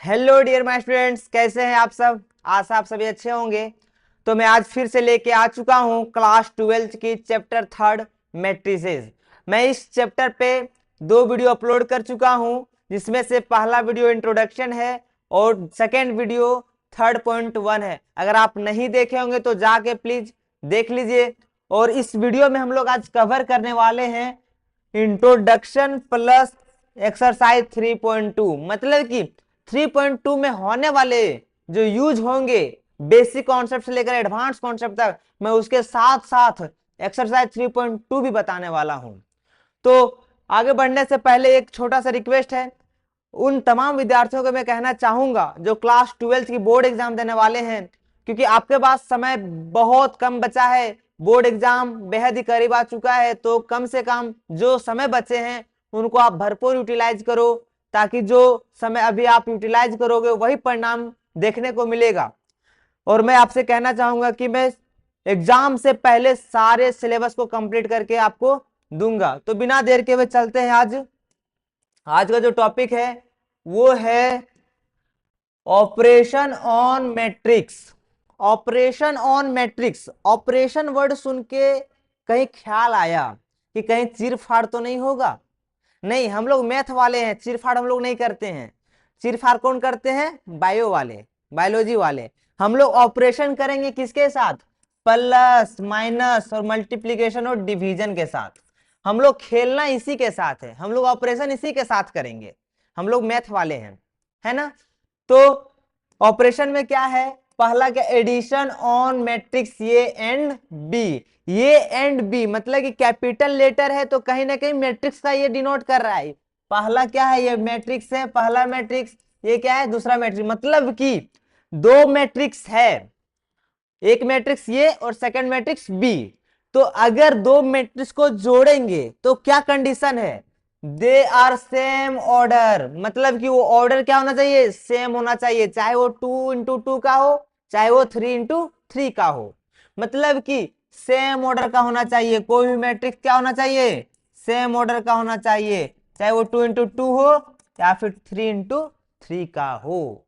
Hello dear my students, कैसे हैं आप सब। आशा आप सभी अच्छे होंगे। तो मैं आज फिर से लेके आ चुका हूं क्लास 12th की चैप्टर 3 मैट्रिसेस। मैं इस चैप्टर पे 2 वीडियो अपलोड कर चुका हूं, जिसमें से पहला वीडियो इंट्रोडक्शन है और सेकेंड वीडियो 3.1 है। अगर आप नहीं देखे होंगे तो जाके प्लीज देख लीजिए। और इस वीडियो में हम लोग आज कवर करने वाले हैं इंट्रोडक्शन प्लस एक्सरसाइज 3.2। मतलब कि 3.2 में होने वाले जो यूज होंगे बेसिक कॉन्सेप्ट से लेकर एडवांस कॉन्सेप्ट तक, मैं उसके साथ साथ एक्सरसाइज 3.2 भी बताने वाला हूं। तो आगे बढ़ने से पहले एक छोटा सा रिक्वेस्ट है। उन तमाम विद्यार्थियों को मैं कहना चाहूंगा जो क्लास 12th की बोर्ड एग्जाम देने वाले हैं, क्योंकि आपके पास समय बहुत कम बचा है, बोर्ड एग्जाम बेहद ही करीब आ चुका है। तो कम से कम जो समय बचे हैं उनको आप भरपूर यूटिलाइज करो, ताकि जो समय अभी आप यूटिलाइज करोगे वही परिणाम देखने को मिलेगा। और मैं आपसे कहना चाहूंगा कि मैं एग्जाम से पहले सारे सिलेबस को कंप्लीट करके आपको दूंगा। तो बिना देर के हुए चलते हैं। आज का जो टॉपिक है वो है operation on matrix. Operation on matrix. Operation word सुन के कहीं ख्याल आया कि कहीं चीर फाड़ तो नहीं होगा? नहीं, हम लोग मैथ वाले हैं, चीर फाड़ हम लोग नहीं करते हैं। चीर फाड़ कौन करते हैं? बायो वाले, बायोलॉजी वाले। हम लोग ऑपरेशन करेंगे किसके साथ? प्लस माइनस और मल्टीप्लीकेशन और डिवीजन के साथ। हम लोग खेलना इसी के साथ है, हम लोग ऑपरेशन इसी के साथ करेंगे। हम लोग मैथ वाले हैं, है ना। तो ऑपरेशन में क्या है? पहला क्या? Addition on matrix A and B. ये एंड बी मतलब कि कैपिटल लेटर है, तो कहीं ना कहीं मैट्रिक्स का ये डिनोट कर रहा है। पहला क्या है? ये मैट्रिक्स है, पहला मैट्रिक्स। ये क्या है? दूसरा मैट्रिक्स। मतलब कि दो मैट्रिक्स है, एक मैट्रिक्स ये और सेकंड मैट्रिक्स बी। तो अगर दो मैट्रिक्स को जोड़ेंगे तो क्या कंडीशन है? They are same order. मतलब कि वो ऑर्डर क्या होना चाहिए? सेम होना चाहिए, चाहे वो 2 × 2 का हो, चाहे वो 3 × 3 का हो। मतलब कि सेम ऑर्डर का होना चाहिए। कोई भी मैट्रिक्स क्या होना चाहिए? सेम ऑर्डर का होना चाहिए, चाहे वो 2 × 2 हो या फिर 3 × 3 का हो।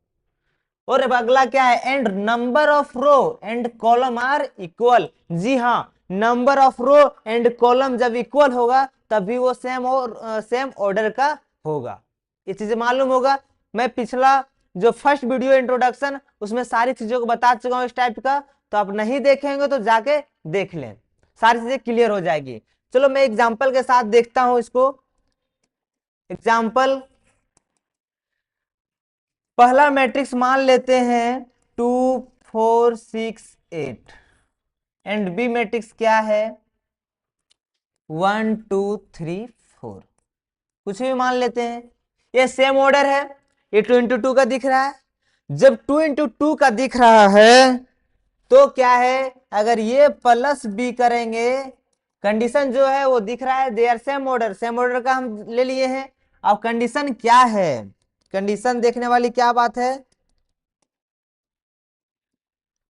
और अब अगला क्या है? And number of row and column are equal. जी हाँ, number of row and column जब इक्वल होगा तभी वो सेम ऑर्डर का होगा। ये चीजें मालूम होगा। मैं पिछला जो फर्स्ट वीडियो इंट्रोडक्शन, उसमें सारी चीजों को बता चुका हूँ इस टाइप का। तो आप नहीं देखेंगे तो जाके देख लें, सारी चीजें क्लियर हो जाएगी। चलो मैं एग्जाम्पल के साथ देखता हूं इसको। एग्जाम्पल, पहला मैट्रिक्स मान लेते हैं 2 4 6 8। एंड बी मैट्रिक्स क्या है? 1 2 3 4। कुछ भी मान लेते हैं, ये सेम ऑर्डर है। ये 2 × 2 का दिख रहा है। जब 2 × 2 का दिख रहा है तो क्या है? अगर ये प्लस बी करेंगे, कंडीशन जो है वो दिख रहा है, they are same order. Same order का हम ले लिए हैं। अब कंडीशन क्या है? कंडीशन देखने वाली क्या बात है?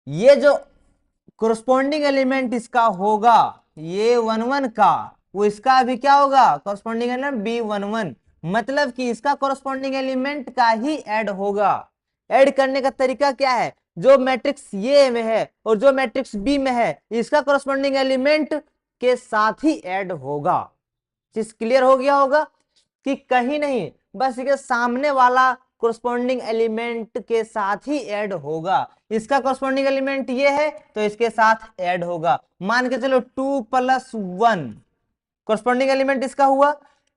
ये जो कोरस्पॉन्डिंग एलिमेंट इसका होगा, ये 1 1 का, वो इसका भी क्या होगा? Corresponding element B11। मतलब कि इसका कोरस्पॉन्डिंग एलिमेंट का ही ऐड होगा। ऐड करने का तरीका क्या है? जो मैट्रिक्स ये में है और जो मैट्रिक्स बी में है, इसका कोरस्पॉन्डिंग एलिमेंट के साथ ही ऐड होगा। चीज क्लियर हो गया होगा कि कहीं नहीं, बस इसके सामने वाला कोरस्पॉन्डिंग एलिमेंट के साथ ही ऐड होगा। इसका कोरस्पॉन्डिंग एलिमेंट ये है तो इसके साथ ऐड होगा। मान के चलो 2 + 1 कोरस्पॉन्डिंग एलिमेंट इसका हुआ।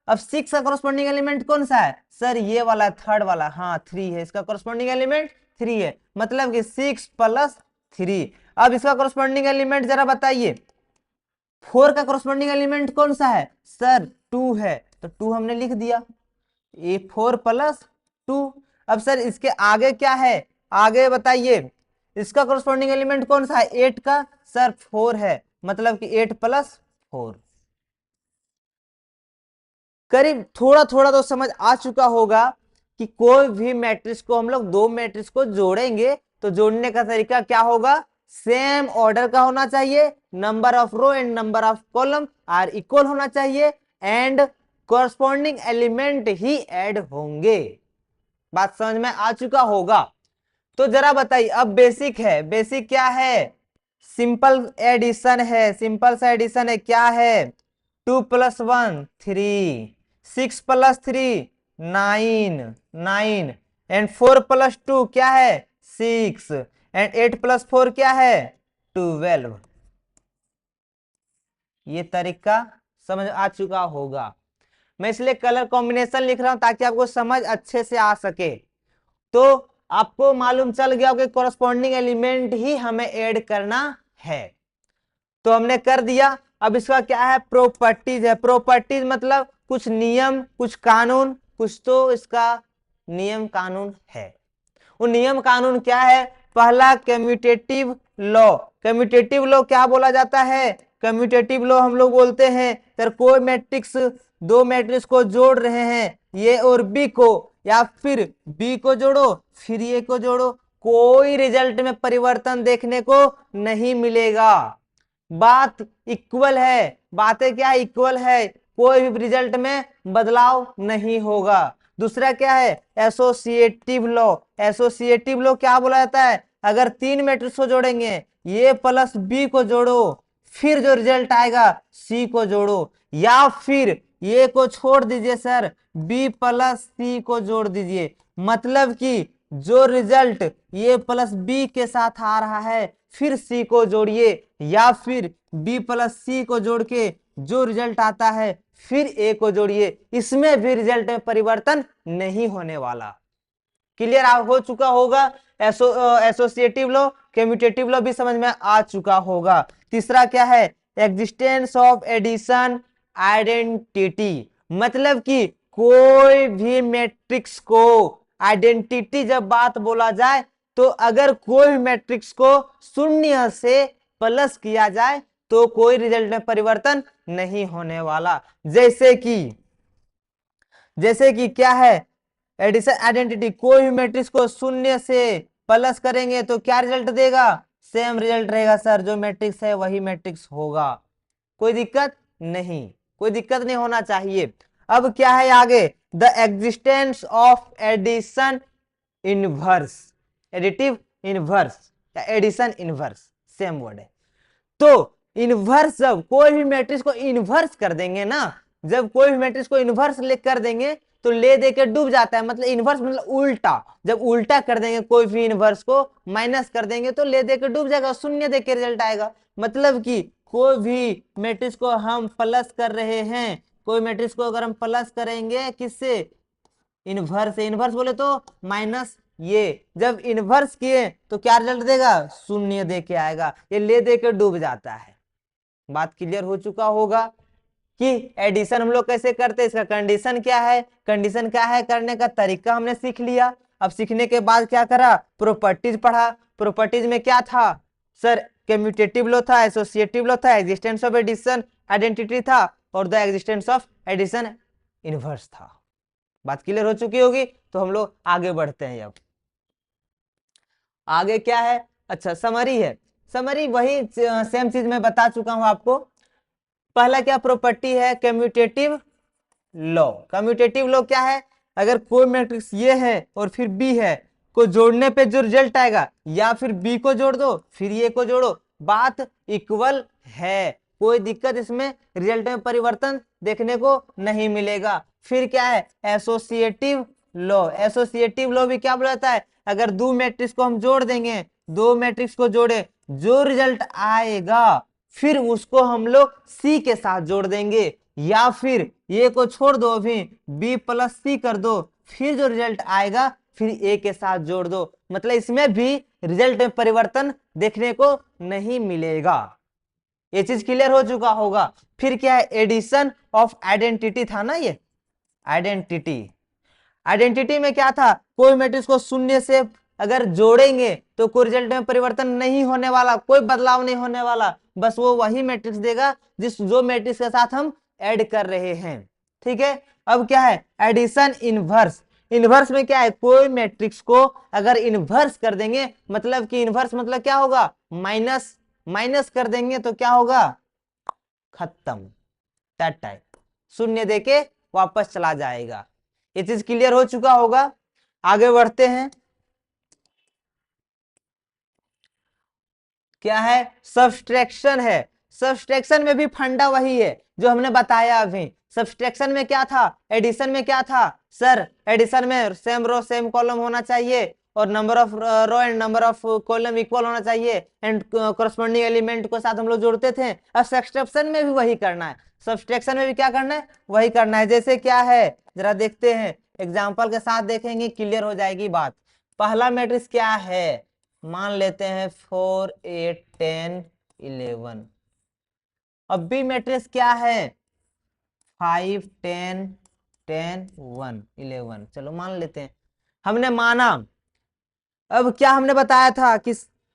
अब 6 का कोरस्पॉन्डिंग एलिमेंट कौन सा है? सर ये वाला, थर्ड वाला। हाँ, 3 है इसका कोरस्पॉन्डिंग एलिमेंट, 3 है। मतलब कि 6 + 3। अब इसका कोरस्पॉन्डिंग एलिमेंट जरा बताइए। 4 का कोरस्पॉन्डिंग एलिमेंट कौन सा है? सर 2 है, तो 2 हमने लिख दिया। ये 4 + 2। अब सर इसके आगे क्या है? आगे बताइए, इसका कोरस्पॉन्डिंग एलिमेंट कौन सा है? 8 का। सर 4 है, मतलब कि 8 + 4। करीब थोड़ा थोड़ा तो समझ आ चुका होगा कि कोई भी मैट्रिक्स को हम लोग दो मैट्रिक्स को जोड़ेंगे तो जोड़ने का तरीका क्या होगा? सेम ऑर्डर का होना चाहिए, number of row and number of column are equal होना चाहिए, एंड कॉरस्पॉन्डिंग एलिमेंट ही ऐड होंगे। बात समझ में आ चुका होगा। तो जरा बताइए, अब बेसिक है, बेसिक क्या है, सिंपल एडिशन है, सिंपल सा एडिशन है, क्या है, 2+1 3, 6+3 9 9, एंड 4+2 क्या है 6, एंड 8+4 क्या है 12। ये तरीका समझ आ चुका होगा। मैं इसलिए कलर कॉम्बिनेशन लिख रहा हूं ताकि आपको समझ अच्छे से आ सके। तो आपको मालूम चल गया कि कॉरस्पॉन्डिंग एलिमेंट ही हमें ऐड करना है, तो हमने कर दिया। अब इसका क्या है, प्रॉपर्टीज है। प्रॉपर्टीज मतलब कुछ नियम, कुछ कानून, कुछ तो इसका नियम कानून है। वो नियम कानून क्या है, पहला कम्यूटेटिव लॉ। कम्यूटेटिव लॉ क्या बोला जाता है, कम्यूटेटिव लॉ हम लोग बोलते हैं सर, कोई मैट्रिक्स, दो मैट्रिक्स को जोड़ रहे हैं, ए और बी को, या फिर बी को जोड़ो फिर ए को जोड़ो, कोई रिजल्ट में परिवर्तन देखने को नहीं मिलेगा। बात इक्वल है, बातें क्या इक्वल है, कोई भी रिजल्ट में बदलाव नहीं होगा। दूसरा क्या है, एसोसिएटिव लॉ। एसोसिएटिव लॉ क्या बोला जाता है, अगर तीन मैट्रिक्स को जोड़ेंगे, ए प्लस बी को जोड़ो, फिर जो रिजल्ट आएगा सी को जोड़ो, या फिर ए को छोड़ दीजिए सर, बी प्लस सी को जोड़ दीजिए, मतलब कि जो रिजल्ट ए प्लस बी के साथ आ रहा है फिर सी को जोड़िए, या फिर बी प्लस सी को जोड़ के जो रिजल्ट आता है फिर ए को जोड़िए, इसमें भी रिजल्ट में परिवर्तन नहीं होने वाला। क्लियर हो चुका होगा। एसोसिएटिव लॉ, कम्यूटेटिव लॉ भी समझ में आ चुका होगा। तीसरा क्या है, एग्जिस्टेंस ऑफ एडिशन आइडेंटिटी, मतलब कि कोई भी मैट्रिक्स को आइडेंटिटी जब बात बोला जाए, तो अगर कोई मैट्रिक्स को शून्य से प्लस किया जाए तो कोई रिजल्ट में परिवर्तन नहीं होने वाला। जैसे कि क्या है, एडिशन आइडेंटिटी, कोई भी मैट्रिक्स को शून्य से प्लस करेंगे तो क्या रिजल्ट देगा, सेम रिजल्ट रहेगा सर, जो मैट्रिक्स है वही मैट्रिक्स होगा, कोई दिक्कत नहीं, कोई दिक्कत नहीं होना चाहिए। अब क्या है आगे, the existence of addition inverse, additive inverse या एडिशन इनवर्स सेम वर्ड है। तो इनवर्स, जब कोई भी मैट्रिक्स को इनवर्स कर देंगे ना, जब कोई भी मैट्रिक्स को इनवर्स कर देंगे तो ले दे के डूब जाता है, मतलब इनवर्स मतलब उल्टा, जब उल्टा कर देंगे कोई भी इनवर्स को, माइनस कर देंगे तो ले दे के डूब जाएगा, शून्य दे के रिजल्ट आएगा। मतलब कि कोई भी मैट्रिक्स को हम प्लस कर रहे हैं, कोई मैट्रिक्स को अगर हम प्लस करेंगे किससे, इनवर्स से, इनवर्स बोले तो माइनस, ये जब इनवर्स किए तो क्या रिजल्ट देगा, शून्य दे के आएगा, ये ले दे के डूब जाता है। बात क्लियर हो चुका होगा कि एडिशन हम लोग कैसे करते हैं, इसका कंडीशन क्या है, कंडीशन क्या है, करने का तरीका हमने सीख लिया। अब सीखने के बाद क्या करा, प्रॉपर्टीज पढ़ा। प्रॉपर्टीज में क्या था सर, कम्यूटेटिव लॉ था, एसोसिएटिव लॉ था, एग्जिस्टेंस ऑफ एडिशन आइडेंटिटी था, और the existence of addition inverse था। बात क्लियर हो चुकी होगी, तो हम लोग आगे बढ़ते हैं। अब आगे क्या है, अच्छा समरी है। समरी वही सेम चीज मैं बता चुका हूं आपको। पहला क्या प्रॉपर्टी है, कम्यूटेटिव लॉ। कम्यूटेटिव लॉ क्या है, अगर कोई मैट्रिक्स ये है और फिर बी है, को जोड़ने पे जो रिजल्ट आएगा, या फिर बी को जोड़ दो फिर ये को जोड़ो, बात इक्वल है, कोई दिक्कत इसमें रिजल्ट में परिवर्तन देखने को नहीं मिलेगा। फिर क्या है, एसोसिएटिव लॉ। एसोसिएटिव लॉ भी क्या बोलता है, अगर दो मैट्रिक्स को हम जोड़ देंगे, दो मैट्रिक्स को जोड़े, जो रिजल्ट आएगा फिर उसको हम लोग सी के साथ जोड़ देंगे, या फिर ए को छोड़ दो, अभी बी प्लस सी कर दो, फिर जो रिजल्ट आएगा फिर ए के साथ जोड़ दो, मतलब इसमें भी रिजल्ट में परिवर्तन देखने को नहीं मिलेगा। ये चीज क्लियर हो चुका होगा। फिर क्या है, एडिशन ऑफ आइडेंटिटी था ना, ये आइडेंटिटी, आइडेंटिटी में क्या था, कोई मैट्रिक्स को शून्य से अगर जोड़ेंगे तो कोई रिजल्ट में परिवर्तन नहीं होने वाला, कोई बदलाव नहीं होने वाला, बस वो वही मैट्रिक्स देगा जो मैट्रिक्स के साथ हम ऐड कर रहे हैं। ठीक है, अब क्या है, एडिशन इनवर्स। इनवर्स में क्या है, कोई मैट्रिक्स को अगर इनवर्स कर देंगे, मतलब कि इनवर्स मतलब क्या होगा, माइनस, माइनस कर देंगे तो क्या होगा, खत्म, दैट टाइप, शून्य देके वापस चला जाएगा। ये चीज क्लियर हो चुका होगा। आगे बढ़ते हैं। क्या है? सब्सट्रैक्शन है। सब्सट्रैक्शन में भी फंडा वही है जो हमने बताया अभी। सब्सट्रैक्शन में क्या था, एडिशन में क्या था सर? एडिशन में सेम रो सेम कॉलम होना चाहिए और number of row and number of column equal होना चाहिए एंड कॉरस्पॉन्डिंग एलिमेंट को साथ हम लोग जोड़ते थे। अब सब्सट्रैक्शन में भी वही करना है, सब्सट्रैक्शन में भी क्या करना है, वही करना है। जैसे क्या है जरा देखते हैं, एग्जाम्पल के साथ देखेंगे, क्लियर हो जाएगी बात। पहला मैट्रिक्स क्या है, मान लेते हैं 4 8 10 11। अब बी मैट्रिक्स क्या है, 5 10 10 1 11। चलो मान लेते हैं, हमने माना। अब क्या हमने बताया था कि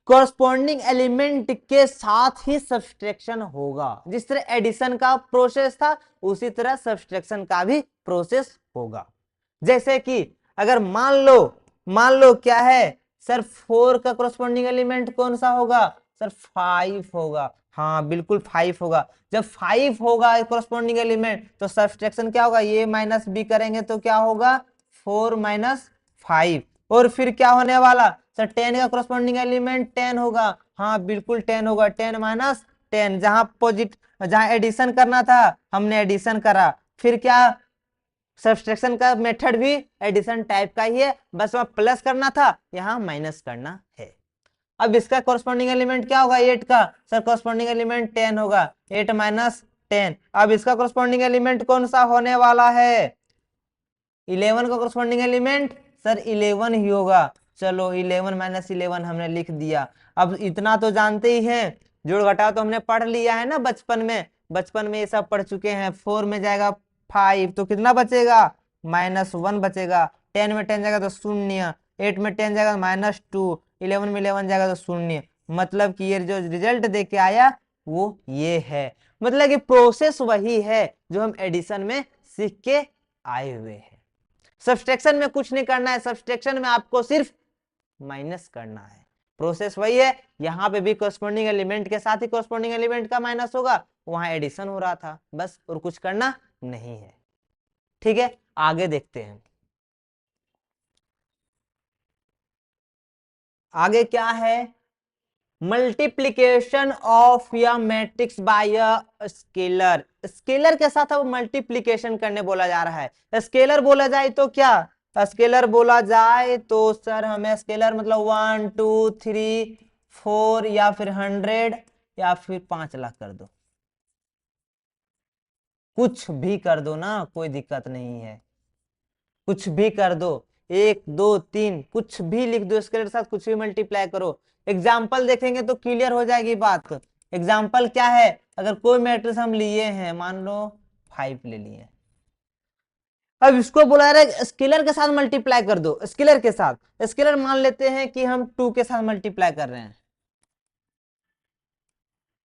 कॉरस्पॉन्डिंग एलिमेंट के साथ ही सब्सट्रैक्शन होगा। जिस तरह एडिशन का प्रोसेस था उसी तरह सब्सट्रैक्शन का भी प्रोसेस होगा। जैसे कि अगर मान लो क्या है सर, 4 का कॉरस्पॉन्डिंग एलिमेंट कौन सा होगा सर? 5 होगा। हाँ बिल्कुल 5 होगा। जब 5 होगा कॉरस्पॉन्डिंग एलिमेंट तो सब्सट्रैक्शन क्या होगा, ये माइनस बी करेंगे तो क्या होगा, 4 माइनस 5। और फिर क्या होने वाला सर, 10 का कॉरस्पॉन्डिंग एलिमेंट 10 होगा। हाँ बिल्कुल 10 होगा। 10 माइनस 10, जहां एडिशन करना था हमने एडिशन करा। फिर क्या, सब्सट्रैक्शन का मेथड भी एडिशन टाइप का ही है, बस वहां प्लस करना था, यहाँ माइनस करना है। अब इसका कॉरस्पॉन्डिंग एलिमेंट क्या होगा, 8 का सर कॉरस्पॉन्डिंग एलिमेंट 10 होगा। 8 माइनस 10। अब इसका कॉरस्पॉन्डिंग एलिमेंट कौन सा होने वाला है, 11 का कॉरस्पॉन्डिंग एलिमेंट सर 11 ही होगा। चलो 11 माइनस 11 हमने लिख दिया। अब इतना तो जानते ही हैं, जोड़ घटाव तो हमने पढ़ लिया है ना बचपन में, बचपन में ये सब पढ़ चुके हैं। 4 में जाएगा 5 तो कितना बचेगा, -1 बचेगा। 10 में 10 जाएगा तो 0। 8 में 10 जाएगा -2। 11 में 11 जाएगा तो 0। मतलब कि ये जो रिजल्ट दे के आया वो ये है। मतलब कि प्रोसेस वही है जो हम एडिशन में सीख के आए हुए हैं। सब्सट्रैक्शन में कुछ नहीं करना है, सब्सट्रैक्शन में आपको सिर्फ माइनस करना है। प्रोसेस वही है, यहां पे भी कॉरस्पॉन्डिंग एलिमेंट के साथ ही कॉरस्पॉन्डिंग एलिमेंट का माइनस होगा, वहां एडिशन हो रहा था बस, और कुछ करना नहीं है। ठीक है, आगे देखते हैं। आगे क्या है, मल्टीप्लीकेशन ऑफ या matrix bye a scalar. Scalar के साथ अब मल्टीप्लीकेशन करने बोला जा रहा है। स्केलर बोला जाए तो क्या, स्केलर बोला जाए तो सर हमें स्केलर मतलब 1 2 3 4 या फिर 100 या फिर 5 लाख कर दो, कुछ भी कर दो ना, कोई दिक्कत नहीं है, कुछ भी कर दो। 1 2 3 कुछ भी लिख दो, स्केलर के साथ कुछ भी मल्टीप्लाई करो। एग्जाम्पल देखेंगे तो क्लियर हो जाएगी बात। एग्जाम्पल क्या है, अगर कोई मैट्रिक्स हम लिए हैं, मान लो 5 ले लिए, अब इसको बोला रहा है स्केलर के साथ मल्टीप्लाई कर दो। स्केलर के साथ, स्केलर मान लेते हैं कि हम 2 के साथ मल्टीप्लाई कर रहे हैं,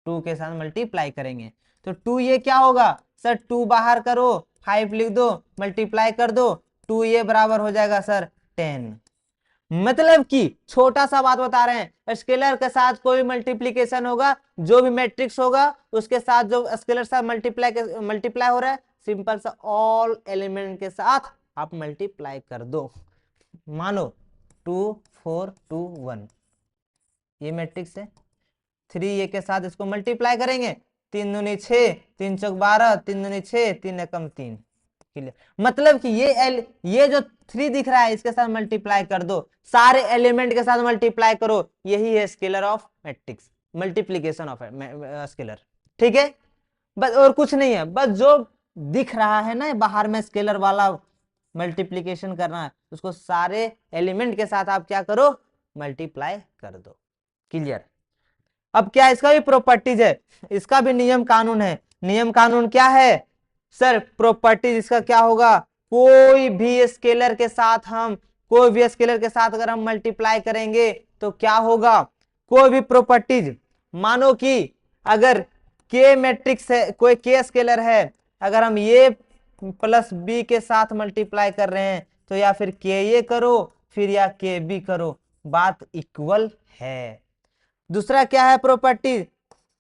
2 के साथ मल्टीप्लाई करेंगे तो 2 ये क्या होगा सर, 2 बाहर करो 5 लिख दो, मल्टीप्लाई कर दो, 2 ये बराबर हो जाएगा सर 10। मतलब कि छोटा सा बात बता रहे हैं, स्केलर के साथ कोई मल्टीप्लीकेशन होगा, जो भी मैट्रिक्स होगा उसके साथ जो स्केलर साथ मल्टीप्लाई हो रहा है, सिंपल सा ऑल एलिमेंट के साथ आप मल्टीप्लाई कर दो। मानो 2 4 2 1 ये मैट्रिक्स है, 3 ये के साथ इसको मल्टीप्लाई करेंगे, 3 दूनी 6 3 चौक 12 3 दूनी 6 3 एकम 3। मतलब कि ये जो 3 दिख रहा है इसके साथ मल्टीप्लाई कर दो, सारे एलिमेंट के साथ मल्टीप्लाई करो, यही है scalar of matrix, multiplication of scalar. ठीक है, बस और कुछ नहीं है, बस जो दिख रहा है ना बाहर में स्केलर वाला मल्टीप्लीकेशन करना है, उसको सारे एलिमेंट के साथ आप क्या करो, मल्टीप्लाई कर दो। क्लियर। अब क्या इसका भी प्रॉपर्टीज है, इसका भी नियम कानून है। नियम कानून क्या है सर, प्रॉपर्टीज इसका क्या होगा, कोई भी स्केलर के साथ हम, कोई भी स्केलर के साथ अगर हम मल्टीप्लाई करेंगे तो क्या होगा, कोई भी प्रॉपर्टीज, मानो कि अगर के मैट्रिक्स है, कोई के स्केलर है, अगर हम ये प्लस बी के साथ मल्टीप्लाई कर रहे हैं तो या फिर के ये करो फिर या के बी करो, बात इक्वल है। दूसरा क्या है प्रॉपर्टी,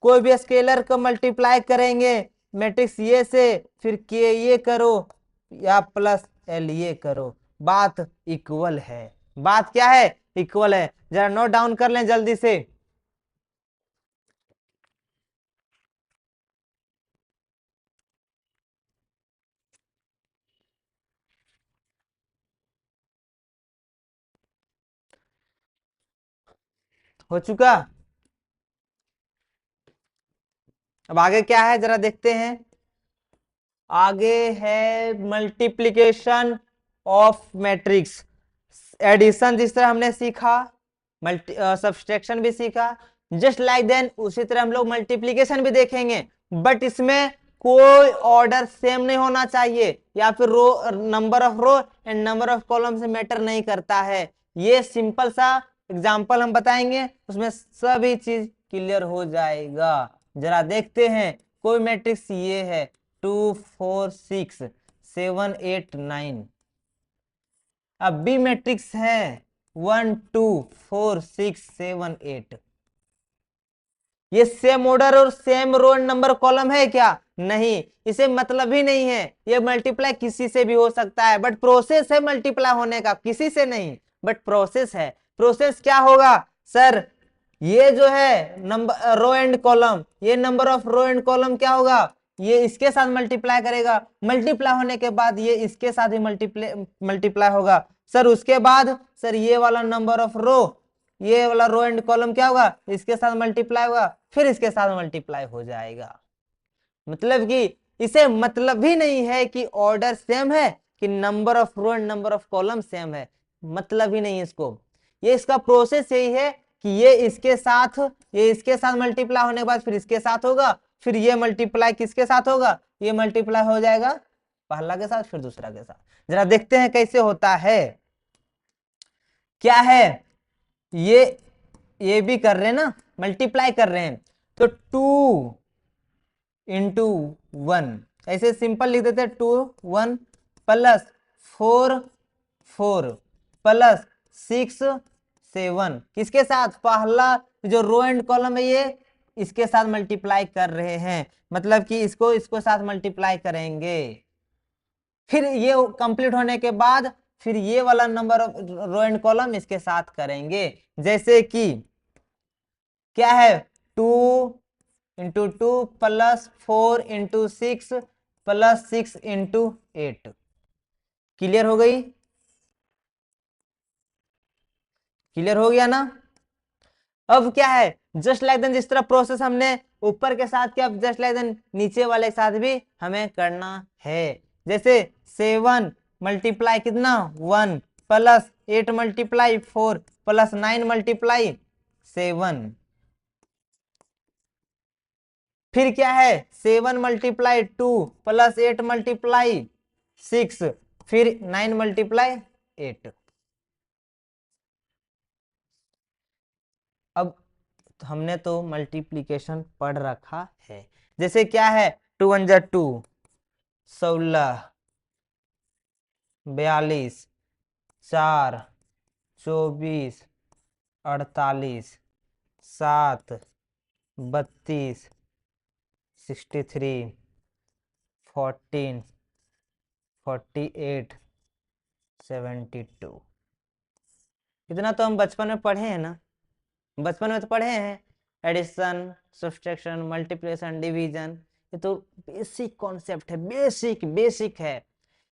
कोई भी स्केलर को मल्टीप्लाई करेंगे मैट्रिक्स ये से, फिर के ये करो या प्लस एल ये करो, बात इक्वल है। बात क्या है? इक्वल है। जरा नोट डाउन कर लें जल्दी से। हो चुका? अब आगे क्या है जरा देखते हैं। आगे है मल्टीप्लिकेशन ऑफ मैट्रिक्स। एडिशन जिस तरह हमने सीखा, मल्टी सब्सट्रैक्शन भी सीखा, जस्ट लाइक देन उसी तरह हम लोग मल्टीप्लिकेशन भी देखेंगे। बट इसमें कोई ऑर्डर सेम नहीं होना चाहिए, या फिर row, number of row and number of column से मैटर नहीं करता है। ये सिंपल सा एग्जांपल हम बताएंगे, उसमें सभी चीज क्लियर हो जाएगा। जरा देखते हैं। कोई मैट्रिक्स ये है 2 4 6 7 8 9। अब बी मैट्रिक्स है 1 2 4 6 7 8। ये सेम ऑर्डर और सेम रो नंबर कॉलम है क्या? नहीं, इसे मतलब ही नहीं है। ये मल्टीप्लाई किसी से भी हो सकता है, बट प्रोसेस है मल्टीप्लाई होने का, किसी से नहीं, बट प्रोसेस है। प्रोसेस क्या होगा सर? ये जो है नंबर रो एंड कॉलम, ये number of row and column क्या होगा? ये इसके साथ मल्टीप्लाई करेगा, मल्टीप्लाई होने के बाद ये इसके साथ ही मल्टीप्लाई होगा सर। उसके बाद सर ये वाला नंबर ऑफ रो, ये वाला रो एंड कॉलम क्या होगा? इसके साथ मल्टीप्लाई होगा, फिर इसके साथ मल्टीप्लाई हो जाएगा। मतलब कि इसे मतलब ही नहीं है कि ऑर्डर सेम है, कि number of row and number of column same है, मतलब ही नहीं है इसको। ये इसका प्रोसेस यही है कि ये इसके साथ मल्टीप्लाई होने के बाद फिर इसके साथ होगा, फिर ये मल्टीप्लाई किसके साथ होगा? ये मल्टीप्लाई हो जाएगा पहला के साथ, फिर दूसरा के साथ। जरा देखते हैं कैसे होता है। क्या है ये भी कर रहे हैं ना, मल्टीप्लाई कर रहे हैं, तो 2 × 1 ऐसे सिंपल लिख देते हैं। 2 1 प्लस 4 4 प्लस 6 7 किसके साथ? पहला जो रो एंड कॉलम है ये इसके साथ मल्टीप्लाई कर रहे हैं, मतलब कि इसको इसको साथ मल्टीप्लाई करेंगे। फिर ये कंप्लीट होने के बाद फिर ये वाला number of row and column इसके साथ करेंगे। जैसे कि क्या है? 2 × 2 प्लस 4 × 6 प्लस 6 × 8। क्लियर हो गई? क्लियर हो गया ना? अब क्या है? जस्ट लाइक देन जिस तरह प्रोसेस हमने ऊपर के साथ किया, जस्ट लाइक देन नीचे वाले के साथ भी हमें करना है। जैसे 7 मल्टीप्लाई कितना? 1 प्लस 8 मल्टीप्लाई 4 प्लस 9 मल्टीप्लाई 7। फिर क्या है? 7 मल्टीप्लाई 2 प्लस 8 मल्टीप्लाई 6 फिर 9 मल्टीप्लाई 8। अब हमने तो मल्टीप्लीकेशन पढ़ रखा है। जैसे क्या है? 2 1 जा 2, 16 42 4 24 48 7 32 63 14 48 72। इतना तो हम बचपन में पढ़े हैं ना, बचपन में तो पढ़े हैं। एडिशन, सब्सट्रैक्शन, मल्टीप्लिकेशन, डिवीजन, ये तो बेसिक कॉन्सेप्ट है, बेसिक बेसिक है,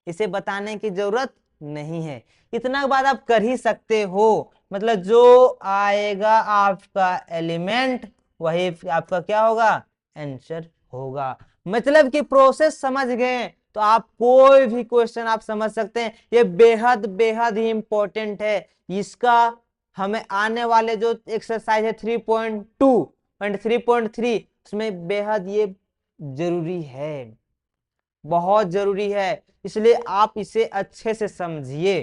इसे बताने की जरूरत नहीं है। इतना बात आप कर ही सकते हो, मतलब जो आएगा आपका एलिमेंट वही आपका क्या होगा? आंसर होगा। मतलब कि प्रोसेस समझ गए तो आप कोई भी क्वेश्चन आप समझ सकते हैं। ये बेहद बेहद ही इंपॉर्टेंट है। इसका हमें आने वाले जो एक्सरसाइज है 3.2 एंड 3.3 उसमें बेहद ये जरूरी है, बहुत जरूरी है। इसलिए आप इसे अच्छे से समझिए।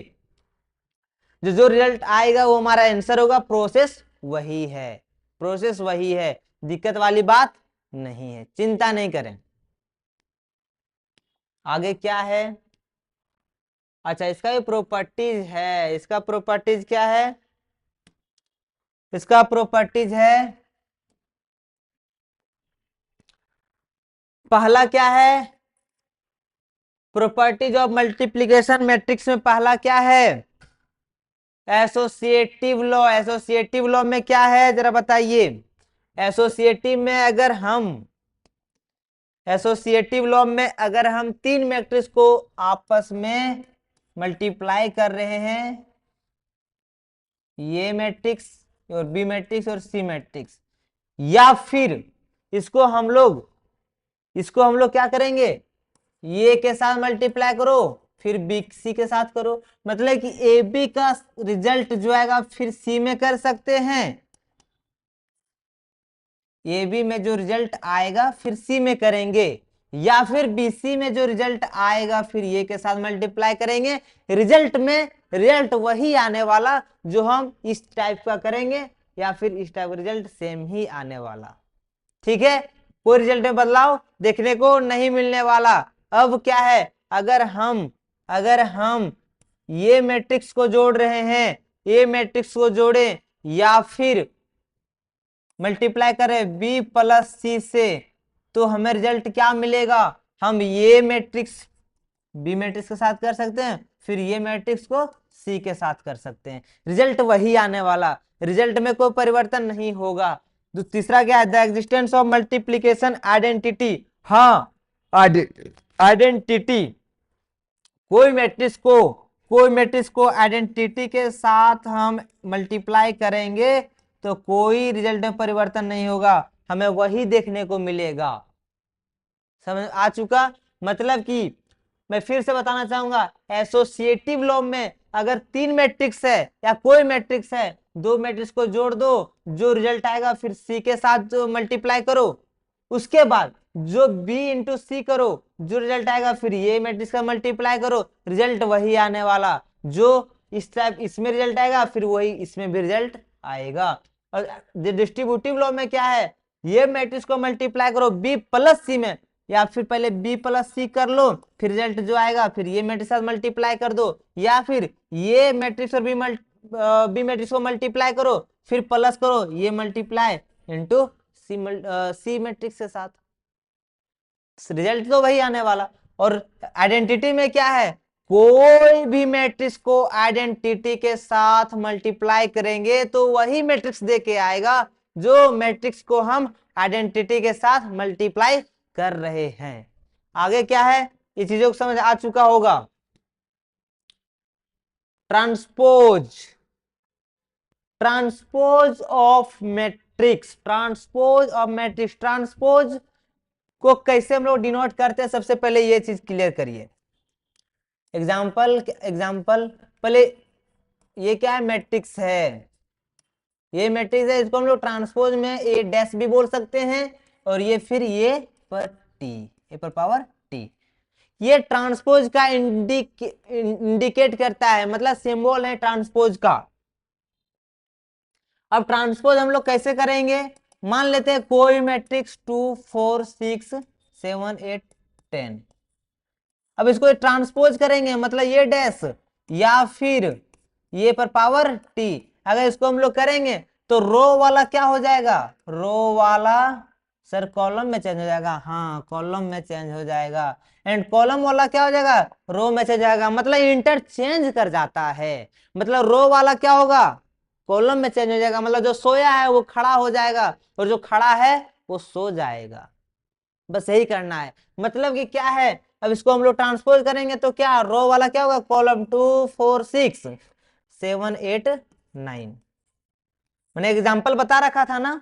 जो जो रिजल्ट आएगा वो हमारा आंसर होगा। प्रोसेस वही है, प्रोसेस वही है, दिक्कत वाली बात नहीं है, चिंता नहीं करें। आगे क्या है? अच्छा, इसका भी प्रॉपर्टीज है। इसका प्रॉपर्टीज क्या है? इसका प्रॉपर्टीज है, पहला क्या है? प्रॉपर्टीज ऑफ मल्टीप्लीकेशन मैट्रिक्स में पहला क्या है? Associative law. एसोसिएटिव लॉ में क्या है जरा बताइए? एसोसिएटिव में अगर हम एसोसिएटिव लॉ में अगर हम तीन मैट्रिक्स को आपस में मल्टीप्लाई कर रहे हैं, ये मैट्रिक्स और बी मैट्रिक्स और सी मैट्रिक्स, या फिर इसको हम लोग क्या करेंगे, ये के साथ मल्टीप्लाई करो फिर बी सी के साथ करो, मतलब कि ए बी का रिजल्ट जो आएगा फिर सी में कर सकते हैं, ए बी में जो रिजल्ट आएगा फिर सी में करेंगे, या फिर बी सी में जो रिजल्ट आएगा फिर ये के साथ मल्टीप्लाई करेंगे। रिजल्ट वही आने वाला जो हम इस टाइप का करेंगे, या फिर इस टाइप का रिजल्ट सेम ही आने वाला। ठीक है, कोई रिजल्ट में बदलाव देखने को नहीं मिलने वाला। अब क्या है, अगर हम ये मैट्रिक्स को जोड़ रहे हैं, ये मैट्रिक्स को जोड़े या फिर मल्टीप्लाई करें बी प्लस सी से, तो हमें रिजल्ट क्या मिलेगा? हम ये मैट्रिक्स बी मैट्रिक्स के साथ कर सकते हैं, फिर ये मैट्रिक्स को सी के साथ कर सकते हैं, रिजल्ट वही आने वाला, रिजल्ट में कोई परिवर्तन नहीं होगा। तो तीसरा क्या है? The existence of multiplication identity. हाँ, आइडेंटिटी, कोई मैट्रिक्स को आइडेंटिटी के साथ हम मल्टीप्लाई करेंगे तो कोई रिजल्ट में परिवर्तन नहीं होगा, हमें वही देखने को मिलेगा। समझ आ चुका? मतलब कि मैं फिर से बताना चाहूंगा, एसोसिएटिव लॉ में अगर तीन मैट्रिक्स है या कोई मैट्रिक्स है, दो मैट्रिक्स को जोड़ दो, जो रिजल्ट आएगा फिर सी के साथ जो मल्टीप्लाई करो, उसके बाद जो बी इंटू सी करो, जो रिजल्ट आएगा फिर ये मैट्रिक्स का मल्टीप्लाई करो, रिजल्ट वही आने वाला, जो इस टाइप इसमें रिजल्ट आएगा फिर वही इसमें भी रिजल्ट आएगा। और डिस्ट्रीब्यूटिव लॉ में क्या है? ये मैट्रिक्स को मल्टीप्लाई करो बी प्लस सी में, या फिर पहले बी प्लस सी कर लो, फिर रिजल्ट जो आएगा फिर ये मैट्रिक्स साथ मल्टीप्लाई कर दो, या फिर ये मैट्रिक्स और बी मैट्रिक्स को मल्टीप्लाई करो फिर प्लस करो ये मल्टीप्लाई इनटू सी मैट्रिक्स के साथ, रिजल्ट तो वही आने वाला। और आइडेंटिटी में क्या है? कोई भी मैट्रिक्स को आइडेंटिटी के साथ मल्टीप्लाई करेंगे तो वही मैट्रिक्स दे के आएगा जो मैट्रिक्स को हम आइडेंटिटी के साथ मल्टीप्लाई कर रहे हैं। आगे क्या है, ये चीजों को समझ आ चुका होगा। ट्रांसपोज ऑफ मैट्रिक्स ट्रांसपोज को कैसे हम लोग डिनोट करते हैं, सबसे पहले ये चीज क्लियर करिए। एग्जाम्पल पहले, ये क्या है? मैट्रिक्स है, ये मैट्रिक्स है, इसको हम लोग ट्रांसपोज में ए डैश भी बोल सकते हैं, और ये फिर ये पर टी, ए पर पावर टी, ये ट्रांसपोज का इंडिकेट करता है, मतलब सिंबल है ट्रांसपोज का। अब ट्रांसपोज हम लोग कैसे करेंगे? मान लेते हैं कोई मैट्रिक्स 2 4 6 7 8 10, अब इसको ट्रांसपोज करेंगे मतलब ये डैश या फिर ये पर पावर टी, अगर इसको हम लोग करेंगे तो रो वाला क्या हो जाएगा? रो वाला सर कॉलम में चेंज हो जाएगा, हाँ कॉलम में चेंज हो जाएगा, एंड कॉलम वाला क्या हो जाएगा? रो में चेंज जाएगा, मतलब इंटरचेंज कर जाता है, मतलब रो वाला क्या होगा? कॉलम में चेंज हो जाएगा, मतलब जो सोया है वो खड़ा हो जाएगा और जो खड़ा है वो सो जाएगा। बस यही करना है, मतलब कि क्या है, अब इसको हम लोग ट्रांसपोज करेंगे तो क्या रो वाला क्या होगा? कॉलम 2 4 6 7 8 9। मैंने एग्जांपल बता रखा था ना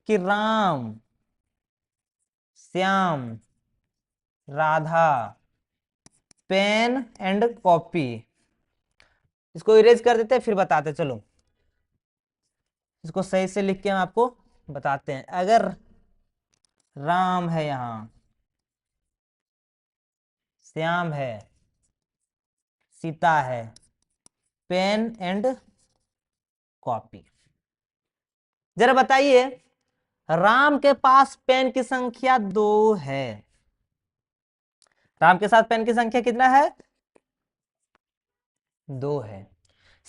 कि Ram, Shyam, Radha, pen and copy. इसको इरेज कर देते हैं फिर बताते, चलो इसको सही से लिख के हम आपको बताते हैं। अगर राम है, यहां श्याम है, सीता है, पेन एंड कॉपी, जरा बताइए राम के पास पेन की संख्या 2 है, राम के साथ पेन की संख्या कितना है? 2 है।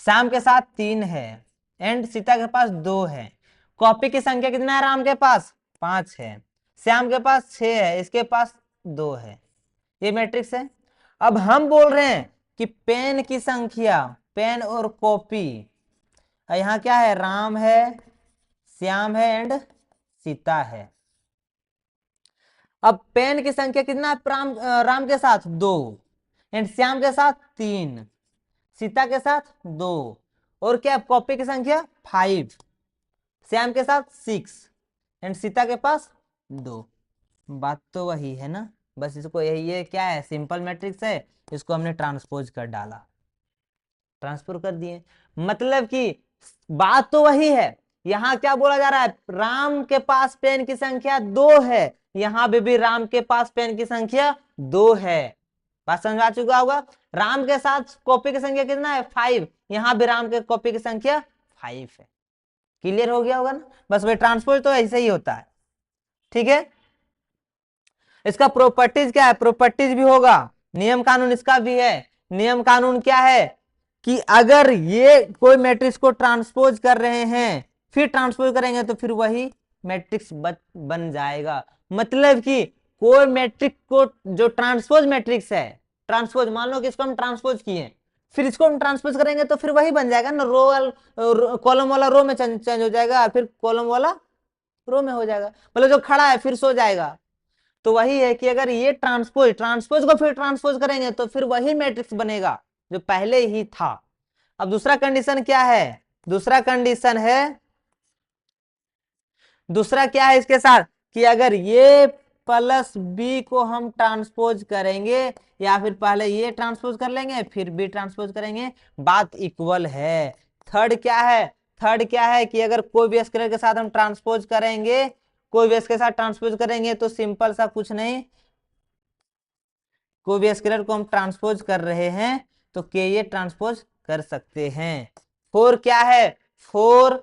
श्याम के साथ 3 है एंड सीता के पास 2 है। कॉपी की संख्या कितना है राम के पास? 5 है। श्याम के पास 6 है, इसके पास 2 है। ये मैट्रिक्स है। अब हम बोल रहे हैं कि पेन की संख्या, पेन और कॉपी, यहाँ क्या है, राम है, श्याम है एंड सीता है। अब पेन की संख्या कितना है, राम के साथ 2 एंड श्याम के साथ 3, सीता के साथ 2, और क्या कॉपी की संख्या 5, श्याम के साथ 6 एंड सीता के पास 2। बात तो वही है ना, बस इसको यही, ये क्या है, सिंपल मैट्रिक्स है, इसको हमने ट्रांसपोज कर डाला, ट्रांसफर कर दिए। मतलब कि बात तो वही है, यहां क्या बोला जा रहा है, राम के पास पेन की संख्या 2 है, यहां भी राम के पास पेन की संख्या 2 है। बात समझ आ चुका होगा। राम के साथ कॉपी की संख्या कितना है, 5, यहां भी राम के कॉपी की संख्या 5 है। क्लियर हो गया होगा ना, बस वही ट्रांसपोज तो ऐसे ही होता है। ठीक है, इसका प्रॉपर्टीज क्या है, प्रॉपर्टीज भी होगा, नियम कानून इसका भी है। नियम कानून क्या है कि अगर ये कोई मैट्रिक्स को ट्रांसपोज कर रहे हैं, फिर ट्रांसपोज करेंगे तो फिर वही मैट्रिक्स बन जाएगा। मतलब कि कोई मैट्रिक्स को जो ट्रांसपोज मैट्रिक्स है, ट्रांसपोज मान लो कि इसको हम ट्रांसपोज किए, फिर इसको हम ट्रांसपोज करेंगे तो फिर वही बन जाएगा ना, कॉलम वाला रो में चेंज हो जाएगा, फिर कॉलम वाला रो में हो जाएगा, मतलब जो खड़ा है फिर सो जाएगा। तो वही है कि अगर ये ट्रांसपोज को फिर ट्रांसपोज करेंगे तो फिर वही मैट्रिक्स बनेगा जो पहले ही था। अब दूसरा कंडीशन क्या है, दूसरा कंडीशन है, दूसरा क्या है इसके साथ कि अगर ये प्लस बी को हम ट्रांसपोज करेंगे, या फिर पहले ये ट्रांसपोज कर लेंगे फिर बी ट्रांसपोज करेंगे, बात इक्वल है। थर्ड क्या है, थर्ड क्या है कि अगर कोई भी स्केलर के साथ हम ट्रांसपोज करेंगे, कोई भी के साथ ट्रांसपोज करेंगे तो सिंपल सा कुछ नहीं, कोई भी स्केलर को हम ट्रांसपोज कर रहे हैं तो के ये ट्रांसपोज कर सकते हैं। फोर क्या है, फोर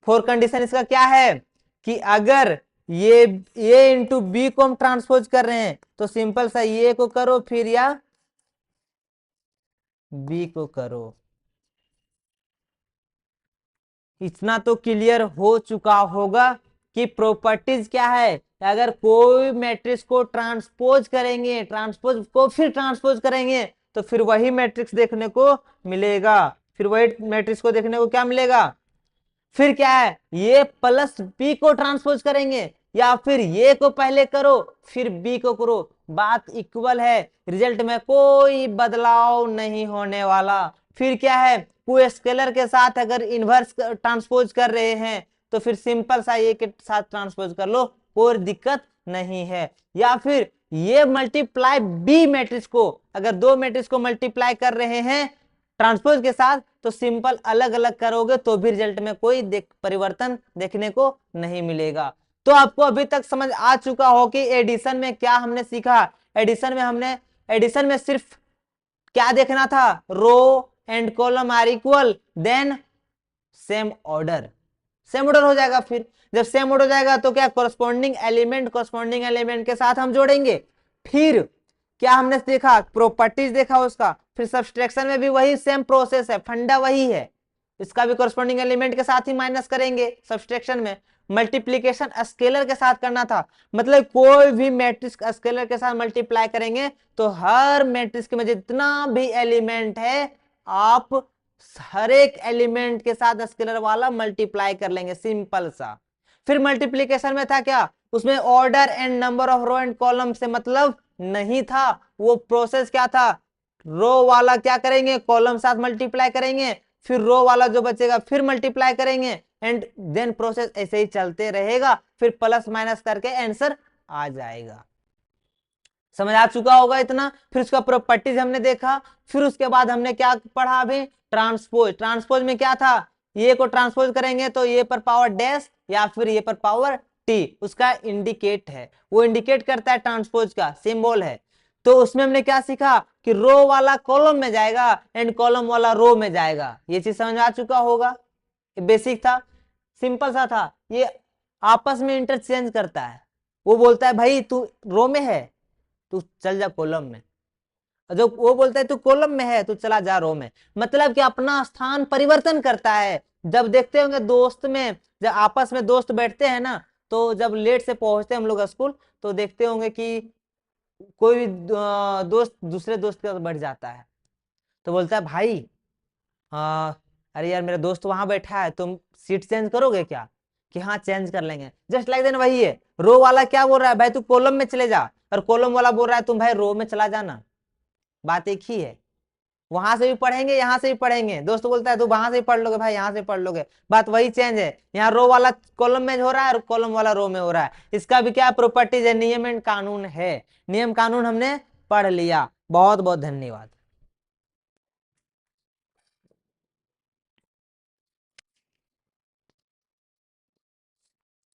फोर कंडीशन इसका क्या है कि अगर ये इंटू बी को हम ट्रांसपोज कर रहे हैं तो सिंपल सा ये को करो फिर या बी को करो। इतना तो क्लियर हो चुका होगा कि प्रॉपर्टीज क्या है, अगर कोई मैट्रिक्स को ट्रांसपोज करेंगे, ट्रांसपोज को फिर ट्रांसपोज करेंगे तो फिर वही मैट्रिक्स देखने को मिलेगा, फिर वही मैट्रिक्स को देखने को क्या मिलेगा, फिर क्या है, ये प्लस बी को ट्रांसपोज करेंगे या फिर ये को पहले करो फिर बी को करो, बात इक्वल है, रिजल्ट में कोई बदलाव नहीं होने वाला। फिर क्या है, कोई स्केलर के साथ अगर इनवर्स ट्रांसपोज कर रहे हैं तो फिर सिंपल सा ये के साथ ट्रांसपोज कर लो, कोई दिक्कत नहीं है। या फिर ये मल्टीप्लाई बी मैट्रिक्स को, अगर दो मैट्रिक्स को मल्टीप्लाई कर रहे हैं ट्रांसपोज के साथ तो सिंपल अलग अलग करोगे तो भी रिजल्ट में कोई परिवर्तन देखने को नहीं मिलेगा। तो आपको अभी तक समझ आ चुका हो कि एडिशन में क्या हमने सीखा। एडिशन में सिर्फ क्या देखना था, row and column are equal, then same order, same order हो जाएगा। फिर जब सेम ऑर्डर हो जाएगा तो क्या, कॉरस्पॉन्डिंग एलिमेंट के साथ हम जोड़ेंगे। फिर क्या हमने देखा, प्रॉपर्टीज देखा उसका, फिर सब्सट्रैक्शन में भी वही सेम प्रोसेस है, फंडा वही है, इसका भी कॉरस्पॉन्डिंग एलिमेंट के साथ ही माइनस करेंगे सब्सट्रैक्शन में। मल्टीप्लीकेशन स्केलर के साथ करना था, मतलब कोई भी मैट्रिक्स स्केलर के साथ मल्टीप्लाई करेंगे तो हर मैट्रिक्स में जितना भी एलिमेंट है आप हर एक एलिमेंट के साथ स्केलर वाला मल्टीप्लाई कर लेंगे, सिंपल सा। फिर मल्टीप्लीकेशन में था क्या, उसमें order and number of row and column से मतलब नहीं था, वो प्रोसेस क्या था, रो वाला क्या करेंगे, कॉलम साथ मल्टीप्लाई करेंगे, फिर रो वाला जो बचेगा फिर मल्टीप्लाई करेंगे एंड देन प्रोसेस ऐसे ही चलते रहेगा, फिर प्लस माइनस करके आंसर आ जाएगा। समझ आ चुका होगा इतना। फिर उसका प्रॉपर्टीज हमने देखा, फिर उसके बाद हमने क्या पढ़ा अभी, ट्रांसपोज। ट्रांसपोज में क्या था, ये को ट्रांसपोज करेंगे तो ये पर पावर डैश या फिर ये पर पावर टी, उसका इंडिकेट है, वो इंडिकेट करता है ट्रांसपोज का सिंबल है। तो उसमें हमने क्या सीखा कि रो वाला कॉलम में जाएगा एंड कॉलम वाला रो में जाएगा, ये चीज समझ आ चुका होगा। बेसिक था, सिंपल सा था, ये आपस में इंटरचेंज करता है, वो बोलता है भाई तू रो में है तू चल जा कॉलम में, जो वो बोलता है तू कॉलम में है तू चला जा रो में, मतलब कि अपना स्थान परिवर्तन करता है। जब देखते होंगे दोस्त में, जब आपस में दोस्त बैठते हैं ना, तो जब लेट से पहुंचते हैं हम लोग स्कूल तो देखते होंगे कि कोई भी दोस्त दूसरे दोस्त के साथ बैठ जाता है, तो बोलता है भाई अरे यार मेरा दोस्त वहां बैठा है, तुम सीट चेंज करोगे क्या? कि हाँ चेंज कर लेंगे। जस्ट लाइक देन वही है, रो वाला क्या बोल रहा है, भाई तू कॉलम में चले जा, और कॉलम वाला बोल रहा है तुम भाई रो में चला जाना। बात एक ही है, वहां से भी पढ़ेंगे यहाँ से भी पढ़ेंगे। दोस्त बोलता है तू वहां से भी पढ़ लोगे, भाई यहाँ से पढ़ लोगे, बात वही चेंज है। यहाँ रो वाला कॉलम में हो रहा है और कॉलम वाला रो में हो रहा है। इसका भी क्या प्रॉपर्टीज है, नियम एंड कानून है। नियम कानून हमने पढ़ लिया। बहुत बहुत धन्यवाद।